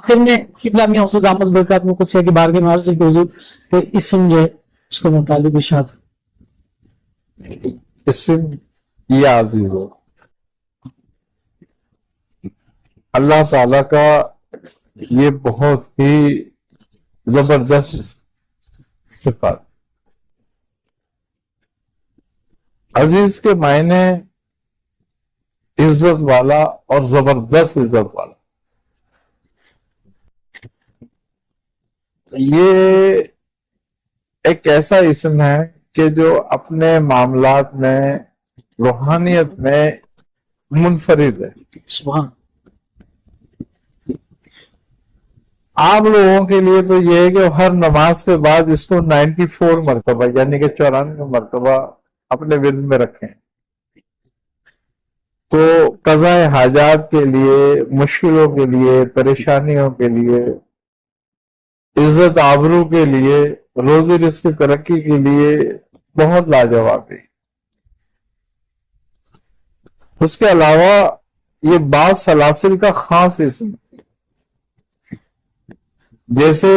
آخر میں قبلہ میاں حضور دامت برکات مقدسیہ کی بارگاہ میں عرض ہے کہ حضور کوئی اسم جو ہے اس کو متعلق ارشاد. اسم یا عزیز ہو اللہ تعالی کا یہ بہت ہی زبردست صفات. عزیز کے معنی عزت والا اور زبردست عزت والا. یہ ایک ایسا اسم ہے کہ جو اپنے معاملات میں روحانیت میں منفرد ہے. سبحان. عام لوگوں کے لیے تو یہ ہے کہ ہر نماز کے بعد اس کو 94 مرتبہ یعنی کہ 94 مرتبہ اپنے ورد میں رکھیں. تو قضاء حاجات کے لیے، مشکلوں کے لیے، پریشانیوں کے لیے، عزت آبرو کے لیے، روزی رزق کی ترقی کے لیے بہت لاجواب ہے. اس کے علاوہ یہ بعض سلاسل کا خاص اسم جیسے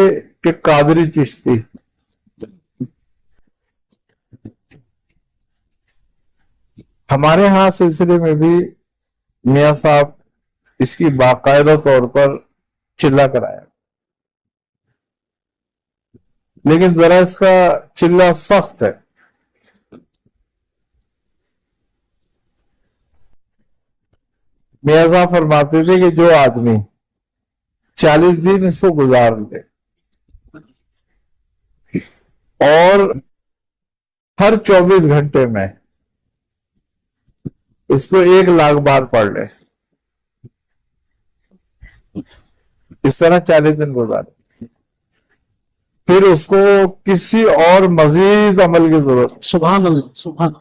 کہ قادری چشتی. ہمارے ہاں سلسلے میں بھی میاں صاحب اس کی باقاعدہ طور پر چلہ کرایا، لیکن ذرا اس کا چلہ سخت ہے. میاں صاحب فرماتے تھے کہ جو آدمی 40 دن اس کو گزار لے اور ہر 24 گھنٹے میں اس کو 1,00,000 بار پڑھ لے، اس طرح 40 دن گزارے، پھر اس کو کسی اور مزید عمل کی ضرورت. سبحان اللہ. سبحان.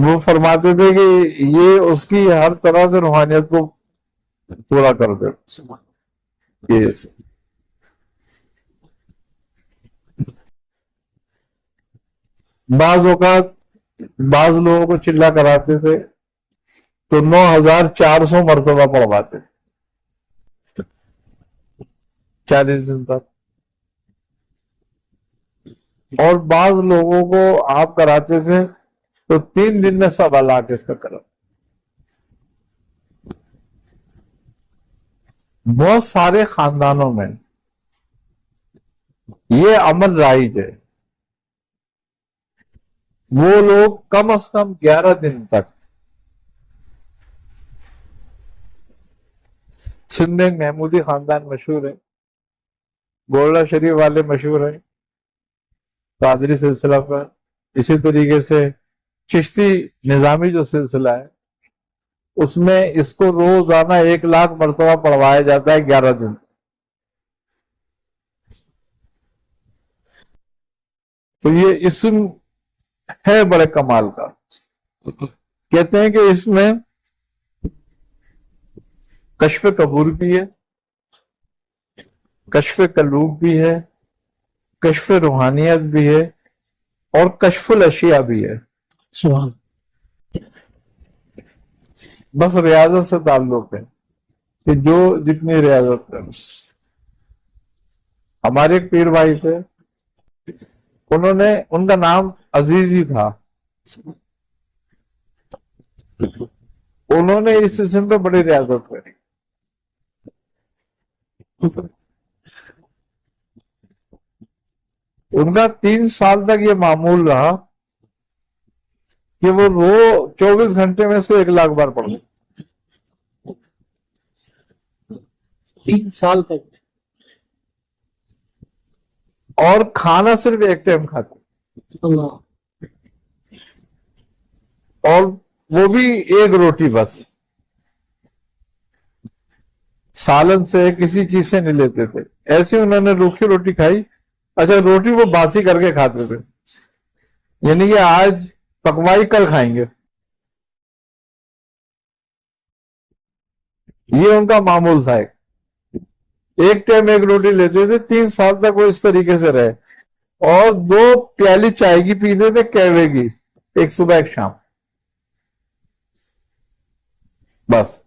وہ فرماتے تھے کہ یہ اس کی ہر طرح سے روحانیت کو پورا کر دے. yes. بعض اوقات بعض لوگوں کو چلہ کراتے تھے تو 9,400 مرتبہ پڑھواتے 40 دن تک، اور بعض لوگوں کو آپ کراتے تھے تو 3 دن میں 1.25 لاکھ اس کا کرم. بہت سارے خاندانوں میں یہ عمل رائج ہے. وہ لوگ کم از کم 11 دن تک سندھ میں محمودی خاندان مشہور ہے، گولڈا شریف والے مشہور ہیں قادری سلسلہ پر، اسی طریقے سے چشتی نظامی جو سلسلہ ہے اس میں اس کو روزانہ 1,00,000 مرتبہ پڑھوایا جاتا ہے 11 دن. تو یہ اسم ہے بڑے کمال کا. کہتے ہیں کہ اس میں کشف قبور بھی ہے، کشف قلوب بھی ہے، کشف روحانیت بھی ہے، اور کشف الاشیاء بھی ہے. سبحان. بس ریاضت سے تعلق ہے کہ جو جتنی ریاضت کرے. ہمارے ایک پیر بھائی تھے، ان کا نام عزیز ہی تھا. انہوں نے اس اسم پہ بڑی ریاضت کری. ان کا 3 سال تک یہ معمول رہا کہ وہ 24 گھنٹے میں اس کو 1,00,000 بار پڑھو. 3 سال تک. اور کھانا صرف ایک ٹائم کھاتے، اللہ. اور وہ بھی 1 روٹی بس، سالن سے کسی چیز سے نہیں لیتے تھے. ایسے انہوں نے روکھی روٹی کھائی. اچھا، روٹی وہ باسی کر کے کھاتے تھے، یعنی کہ آج پکوائی کل کھائیں گے. یہ ان کا معمول تھا. ایک ٹائم 1 روٹی لیتے تھے. 3 سال تک وہ اس طریقے سے رہے، اور 2 پیالی چائے کی پیتے تھے قہوے کی، ایک صبح ایک شام، بس.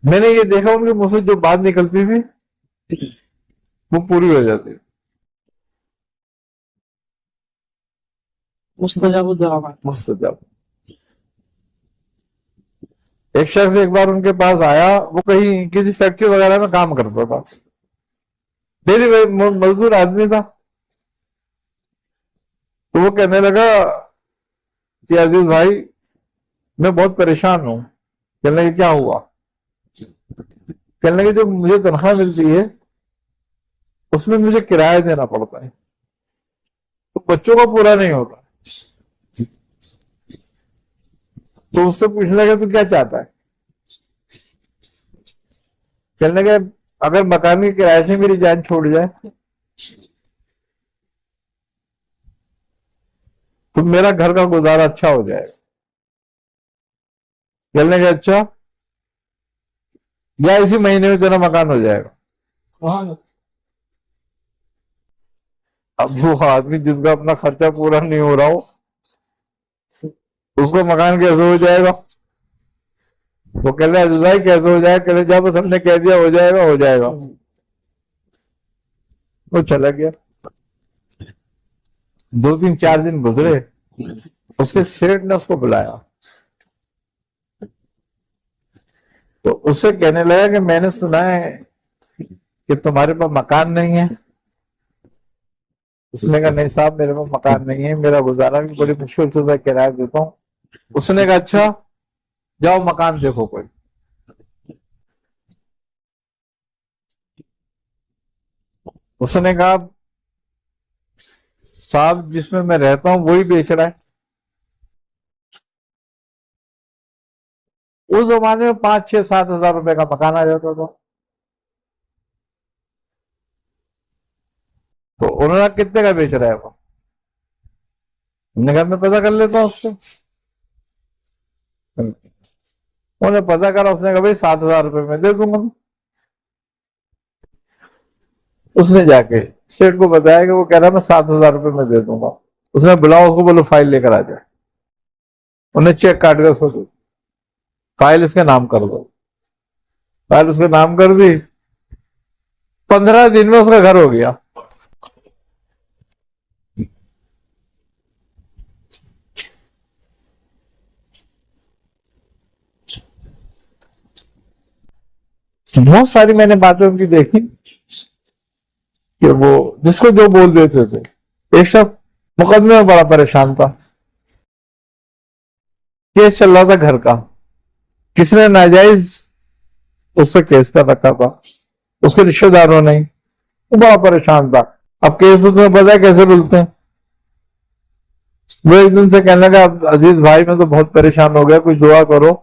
میں نے یہ دیکھا ان کے منہ سے جو بات نکلتی تھی وہ پوری ہو جاتی. مستجاب الدعوات. مستجاب. ایک شخص ایک بار ان کے پاس آیا, وہ کہیں کسی فیکٹری وغیرہ میں کام کرتا تھا, ڈیلی مزدور آدمی تھا. تو وہ کہنے لگا کہ عزیز بھائی میں بہت پریشان ہوں. کہنے لگے کیا ہوا؟ کہنے لگے جو مجھے تنخواہ ملتی ہے اس میں مجھے کرایہ دینا پڑتا ہے, تو بچوں کا پورا نہیں ہوتا. تو اس سے پوچھنے لگا تو کیا چاہتا ہے؟ کہنے لگے اگر مکان کے کرایے سے میری جان چھوڑ جائے تو میرا گھر کا گزارا اچھا ہو جائے گا. کہنے لگے اچھا, یا اسی مہینے میں تیرا مکان ہو جائے گا. اب وہ آدمی جس کا اپنا خرچہ پورا نہیں ہو رہا ہو اس کو مکان کیسے ہو جائے گا؟ وہ کہہ رہے عزیز بھائی کیسے ہو جائے گا؟ کہہ رہے جب ہم نے کہہ دیا ہو جائے گا ہو جائے گا. وہ چلا گیا. 2-3-4 دن گزرے, اس کے سیٹ نے اس کو بلایا تو اس سے کہنے لگا کہ میں نے سنا ہے کہ تمہارے پاس مکان نہیں ہے. اس نے کہا نہیں صاحب میرے پاس مکان نہیں ہے, میرا گزارا بھی بڑی مشکل سے میں کرایہ دیتا ہوں. اس نے کہا اچھا جاؤ مکان دیکھو کوئی. اس نے کہا صاحب جس میں میں رہتا ہوں وہی بیچ رہا ہے. اس زمانے میں 5-6-7 ہزار روپے کا مکان آ جاتا تھا. تو انہوں نے کتنے کا بیچ رہا ہے وہ؟ ہم نے کہا میں پتہ کر لیتا ہوں اس سے. انہوں نے پتہ کرا, اس نے کہا بھائی 7,000 روپے میں دے دوں گا. اس نے جا کے سیٹ کو بتایا کہ وہ کہہ رہا میں 7,000 روپے میں دے دوں گا. اس نے بلاؤ اس کو, بولو فائل لے کر آ جائے. انہیں چیک کاٹ کر اس کو دی, فائل اس کے نام کر دو. فائل اس کے نام کر دی. 15 دن میں اس کا گھر ہو گیا. بہت ساری میں نے باتیں ان کی دیکھی کہ وہ جس کو جو بول دیتے تھے. ایک شخص مقدمے میں بڑا پریشان تھا, کیس چل رہا تھا گھر کا, کسی نے ناجائز اس پہ کیس کر رکھا تھا, اس کے رشتہ داروں نے. وہ بڑا پریشان تھا. اب کیس تو تمہیں پتا ہے کیسے بولتے ہیں. وہ ایک دن سے کہنے لگا عزیز بھائی میں تو بہت پریشان ہو گیا, کوئی دعا کرو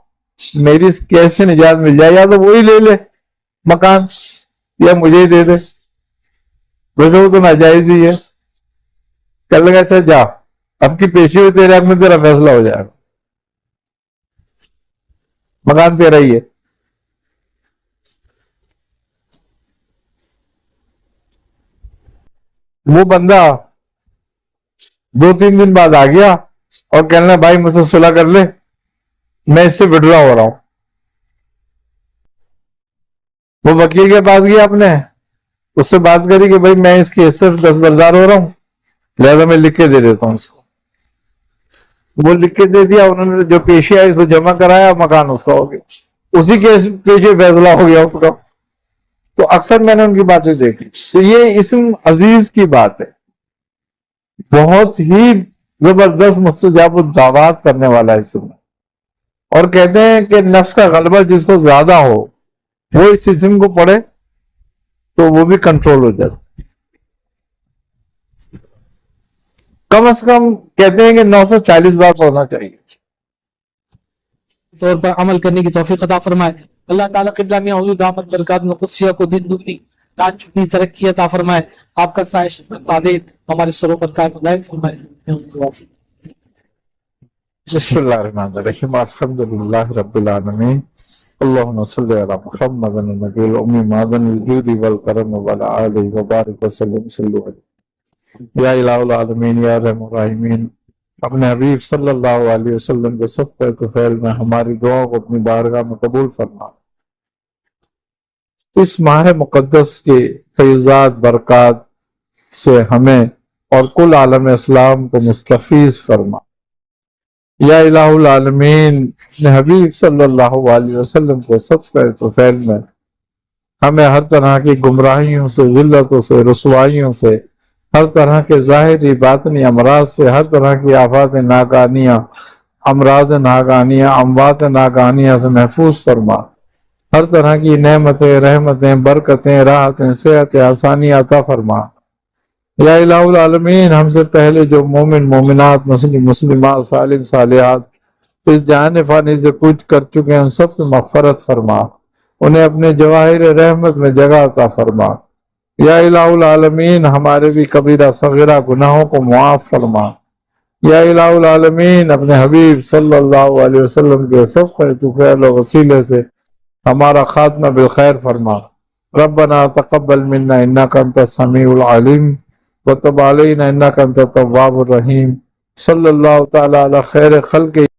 میری اس کیس سے نجات مل جائے, یا تو وہی لے لے مکان یا مجھے ہی دے دے, ویسے وہ تو ناجائز ہی ہے. کہنے لگا اچھا جا, اب کی پیشی ہوئی تیرے حق میں, تیرا فیصلہ ہو جائے گا, مکان تیرا ہی ہے. وہ بندہ 2-3 دن بعد آ گیا اور کہنے لگا بھائی مجھ سے صلح کر لے, میں اس سے وڈرا ہو رہا ہوں. وہ وکیل کے پاس گیا اپنے, اس سے بات کری کہ بھائی میں اس کیس سے دستبردار ہو رہا ہوں, لہذا میں لکھ کے دے دیتا ہوں اس کو. وہ لکھ کے دے دیا. انہوں نے جو پیشی آئی اس کو جمع کرایا, مکان اس کا ہو گیا. اسی کیس پیشی فیصلہ ہو گیا اس کا. تو اکثر میں نے ان کی باتیں دیکھی. تو یہ اسم عزیز کی بات ہے, بہت ہی زبردست مستجاب الدعوات کرنے والا اسم ہے. اور کہتے ہیں کہ نفس کا غلبہ جس کو زیادہ ہو وہ اس اسم کو پڑھے تو وہ بھی کنٹرول ہو جاتا. کم از کم کہتے ہیں کہ 940 بار پڑھنا چاہیے. طور پر عمل کرنے کی توفیق عطا فرمائے. اللہ تعالیٰ قبلہ میاں حضور دامت برکات قدسیہ کو دن دگنی رات چگنی ترقی عطا فرمائے. آپ کا سایہ شفقت تعلیم ہمارے سروں پر قائم دائم فرمائے. بسم اللہ الرحمن الرحیم. الحمدللہ رب العالمین. اللہم صلی علی محمد النبی الامی معدن الجود والکرم وعلی آلہ وبارک وسلم. صلی اللہ علیہ یا الہ العالمین یا رحم الراحمین. اپنے حبیب صلی اللہ علیہ وسلم کے صفحہ طفیل میں ہماری دعا کو اپنی بارگاہ میں قبول فرما. اس ماہ مقدس کے فیضات برکات سے ہمیں اور کل عالم اسلام کو مستفیض فرما۔ یا الہ العالمین، اپنے حبیب صلی اللہ علیہ وسلم کو سب کے طفیل میں ہمیں ہر طرح کی گمراہیوں سے، ذلتوں سے، رسوائیوں سے، ہر طرح کے ظاہری باطنی امراض سے، ہر طرح کی آفات ناگہانیاں، امراض ناگہانیاں، اموات ناگہانیاں سے محفوظ فرما۔ ہر طرح کی نعمتیں، رحمتیں، برکتیں، راحتیں، صحت، آسانی عطا فرما۔ یا الہ العالمین، ہم سے پہلے جو مومن مومنات، مسلم مسلمات، صالح صالحات اس جہان فانی سے کچھ کر چکے ہیں، ان سب کی مغفرت فرما، انہیں اپنے جواہر رحمت میں جگہ عطا فرما۔ یا الہ العالمین، ہمارے بھی کبیرہ صغیرہ گناہوں کو معاف فرما۔ یا الہ العالمین، اپنے حبیب صلی اللہ علیہ وسلم کے صدقہ طفیل و وسیلے سے ہمارا خاتمہ بالخیر فرما۔ ربنا تقبل منا انک انت السمیع العلیم وتب علینا انک انت التواب الرحیم۔ صلی اللہ تعالی علی خیر خلق